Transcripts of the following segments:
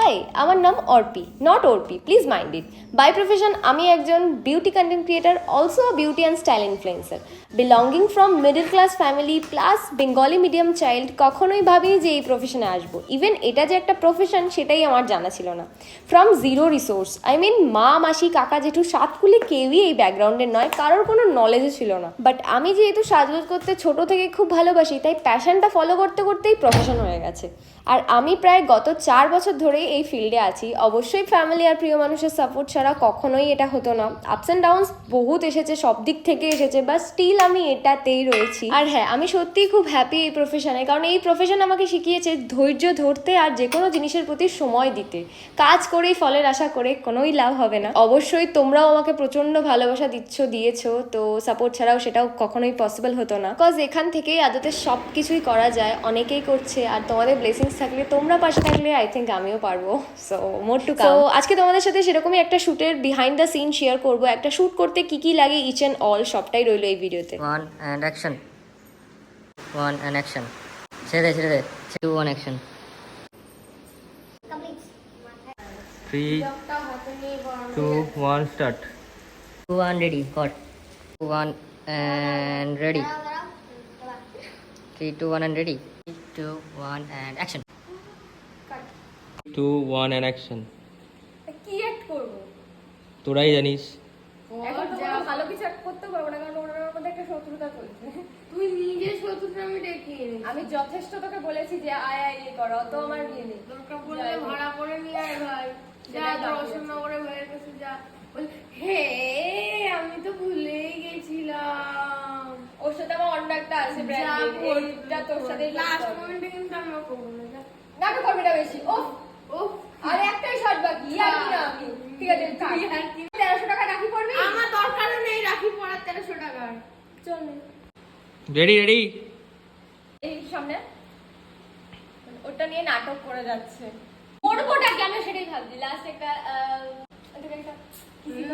High, আমার নাম Arpi, not Arpi, please mind it. By profession আমি একজন beauty content creator, also beauty and style influencer. Belonging from middle class family plus Bengali medium child, কখনোই ভাবিনি যে এই প্রফেশনে আসবো। ইভেন এটা যে একটা প্রফেশন সেটাই আমার জানা ছিল না। From zero resource, I mean মা, মাসি, কাকা, জেঠু, সাতকুলি কেউই এই ব্যাকগ্রাউন্ডের নয়, কারোর কোনো নলেজও ছিল না। বাট আমি যেহেতু সাজগোজ করতে ছোটো থেকে খুব ভালোবাসি, তাই প্যাশনটা ফলো করতে করতেই প্রফেশন হয়ে গেছে। আর আমি প্রায় গত 4 বছর ধরেই এই ফিল্ডে আছি। অবশ্যই ফ্যামিলি আর প্রিয় মানুষের সাপোর্ট ছাড়া কখনোই এটা হতো না। আপস অ্যান্ড ডাউনস বহুত এসেছে, সব দিক থেকে এসেছে, বাট স্টিল আমি এটাতেই রয়েছি। আর হ্যাঁ, আমি সত্যিই খুব হ্যাপি এই প্রফেশনে, কারণ এই প্রফেশন আমাকে শিখিয়েছে ধৈর্য ধরতে আর যে কোনো জিনিসের প্রতি সময় দিতে। কাজ করেই ফলের আশা করে কোনোই লাভ হবে না। অবশ্যই তোমরাও আমাকে প্রচণ্ড ভালোবাসা দিয়েছো, তো সাপোর্ট ছাড়াও সেটাও কখনোই পসিবল হতো না। বিকজ এখান থেকেই আদতে সব কিছুই করা যায়, অনেকেই করছে। আর তোমাদের ব্লেসিংস থাকলে, তোমরা পাশে থাকলে, আই থিঙ্ক আমিও পারবো। So more to come. আজকে তোমাদের সাথে সেরকমই একটা শ্যুটের বিহাইন্ড দ্য সিন শেয়ার করবো। একটা শ্যুট করতে কি লাগে ইচ অ্যান্ড অল সবটাই রইলো এই ভিডিওতে। 1 and action. 1 and action. ছেড়ে দে 2 1 action. 3 2 1 start. 2 1 ready. Cut. 2 1 and ready. 3 2 1 and ready. 3 2 1 and action. 2 1 and action. কি অ্যাক্ট করবো তোরাই জানিস। এখন তো কোনো ভালো কিছু অ্যাক্ট করতে পারবো না, কারণ ওনার মধ্যে একটা শত্রুতা চলছে। তুই নিজে শত্রুতা আমি ডেকে এনেছিস। আমি যথেষ্ট তোকে বলেছি যে আয় ইয়ে করো, তো আমার বিয়ে নেই। দরকার পড়লে ভাড়া করে নিয়ে আয় ভাই, যা দর্শননগরে ভাইয়ের কাছে যা, বল হে আমি তো ভুলেই গেছিলাম। ওর সাথে আমার অন্য একটা আছে ব্র্যান্ড, তোর সাথে লাস্ট মোমেন্টে কিন্তু আমি করবো না। নাটক করবি না বেশি। ও ও আর একটাই শট বাকি, আর কি না আমি। ঠিক আছে, 1300 টাকা রাখি পড়বি। আমার দরকারও নেই রাখি পড়ার 1300 টাকার। চল রেডি এই সামনে ওটা নিয়ে নাটক করে যাচ্ছে। করবোটা কি আমি সেটাই ভাবছি। লাস্ট একটা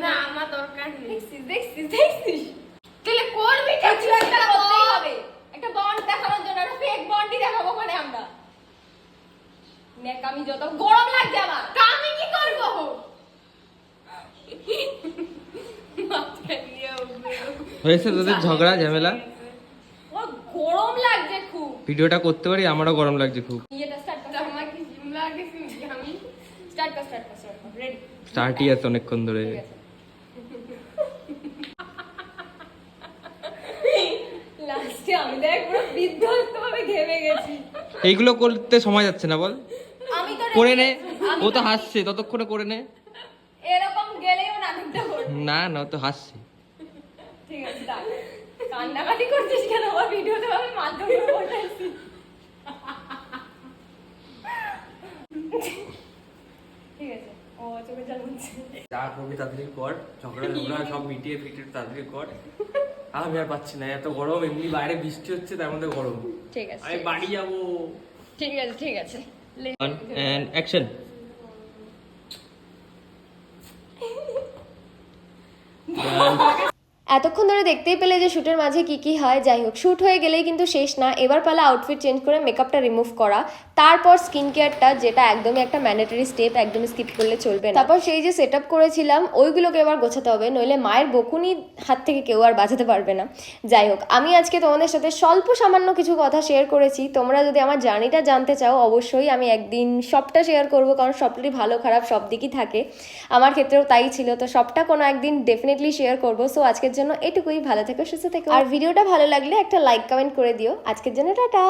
না আমার দরকার নেই। দেখছিস তাহলে করবি কিছু একটা করতেই হবে, একটা বন্ড দেখানোর জন্য। একটা ফেক বন্ডই দেখাবো ওখানে আমরা। নেকামি যত গরম লাগছে আমার। তা আমি কি করবো? মাথা নিয়ে উঠবে। হয়েছে তোদের ঝগড়া ঝামেলা? ওর গরম লাগছে খুব। ভিডিওটা করতে পারি, আমারও গরম লাগছে খুব। এটা স্টার্ট কর। আমার কি জিম লাগে শুনছি আমি। স্টার্ট কর। রেডি? স্টার্টই আছে অনেকক্ষণ ধরে। ঠিক আছে। লাস্টে আমি দেখ পুরো বিধ্বস্ত ভাবে ঘেমে গেছি। এইগুলো করতে সময় যাচ্ছে না বল? আমি তো করে নে, ও তো হাসছে, ততক্ষণে করে নে। এরকম গেলেও নাটকটা করব। না ও তো হাসছে। ঠিক আছে, দাঁড়া। কান্নাকাটি করছিস কেন? আমার ভিডিওতে আমি মাধ্যম করে বসাইছি। ঠিক আছে, ও চোখে জল মুছছে। যা করবি তাড়াতাড়ি কর, ঝগড়া সব মিটিয়ে তাড়াতাড়ি কর। আমি আর পাচ্ছি না, এত গরম। এমনি বাইরে বৃষ্টি হচ্ছে, তার মধ্যে গরম। ঠিক আছে, আমি বাড়ি যাবো। ঠিক আছে। and action. এতক্ষণ ধরে দেখতেই পেলে যে শ্যুটের মাঝে কি হয়। যাই হোক, শ্যুট হয়ে গেলেই কিন্তু শেষ না। এবার পালা আউটফিট চেঞ্জ করে মেকআপটা রিমুভ করা, তারপর স্কিন কেয়ারটা, যেটা একদমই একটা ম্যান্ডেটরি স্টেপ, একদমই স্কিপ করলে চলবে না। তারপর সেই যে সেট আপ করেছিলাম ওইগুলোকে এবার গোছাতে হবে, নইলে মায়ের বকুনি হাত থেকে কেউ আর বাঁচাতে পারবে না। যাই হোক, আমি আজকে তোমাদের সাথে স্বল্প সামান্য কিছু কথা শেয়ার করেছি। তোমরা যদি আমার জার্নিটা জানতে চাও, অবশ্যই আমি একদিন সবটা শেয়ার করবো, কারণ সবটারই ভালো খারাপ সব দিকই থাকে। আমার ক্ষেত্রেও তাই ছিল, তো সবটা কোনো একদিন ডেফিনেটলি শেয়ার করবো। সো আজকের জন্য এটুকুই। ভালো থেকো, সুস্থ থেকো। আর ভিডিওটা ভালো লাগলে একটা লাইক কমেন্ট করে দিও। আজকের জন্য টাটা।